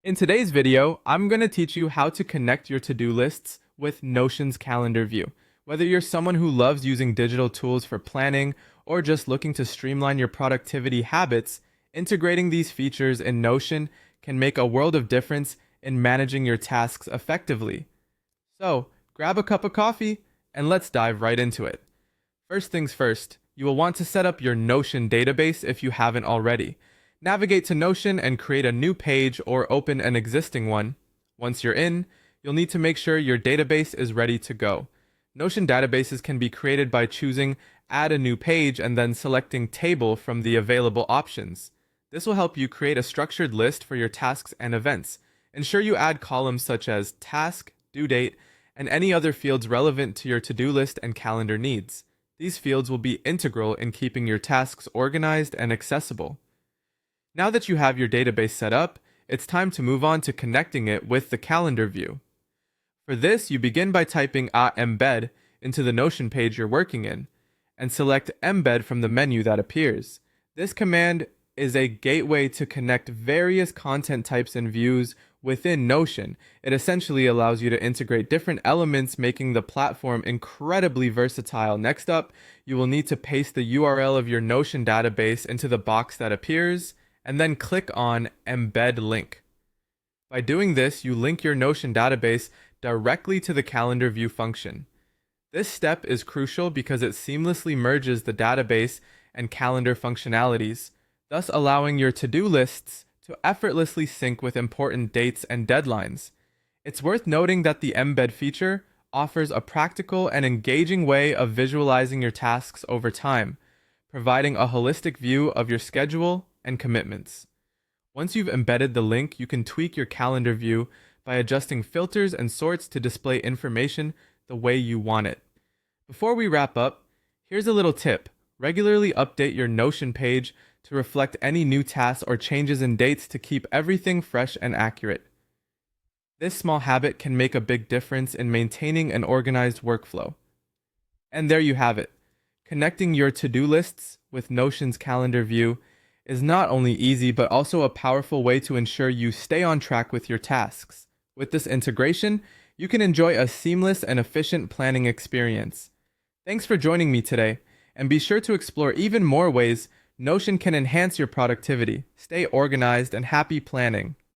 In today's video, I'm going to teach you how to connect your to-do lists with Notion's calendar view. Whether you're someone who loves using digital tools for planning or just looking to streamline your productivity habits, integrating these features in Notion can make a world of difference in managing your tasks effectively. So, grab a cup of coffee and let's dive right into it. First things first, you will want to set up your Notion database if you haven't already. Navigate to Notion and create a new page or open an existing one. Once you're in, you'll need to make sure your database is ready to go. Notion databases can be created by choosing Add a new page and then selecting Table from the available options. This will help you create a structured list for your tasks and events. Ensure you add columns such as Task, Due Date, and any other fields relevant to your to-do list and calendar needs. These fields will be integral in keeping your tasks organized and accessible. Now that you have your database set up, it's time to move on to connecting it with the calendar view. For this, you begin by typing embed into the Notion page you're working in, and select embed from the menu that appears. This command is a gateway to connect various content types and views within Notion. It essentially allows you to integrate different elements, making the platform incredibly versatile. Next up, you will need to paste the URL of your Notion database into the box that appears, and then click on Embed Link. By doing this, you link your Notion database directly to the calendar view function. This step is crucial because it seamlessly merges the database and calendar functionalities, thus allowing your to-do lists to effortlessly sync with important dates and deadlines. It's worth noting that the embed feature offers a practical and engaging way of visualizing your tasks over time, providing a holistic view of your schedule and commitments. Once you've embedded the link, you can tweak your calendar view by adjusting filters and sorts to display information the way you want it. Before we wrap up, here's a little tip. Regularly update your Notion page to reflect any new tasks or changes in dates to keep everything fresh and accurate. This small habit can make a big difference in maintaining an organized workflow. And there you have it. Connecting your to-do lists with Notion's calendar view is not only easy, but also a powerful way to ensure you stay on track with your tasks. With this integration, you can enjoy a seamless and efficient planning experience. Thanks for joining me today, and be sure to explore even more ways Notion can enhance your productivity. Stay organized and happy planning.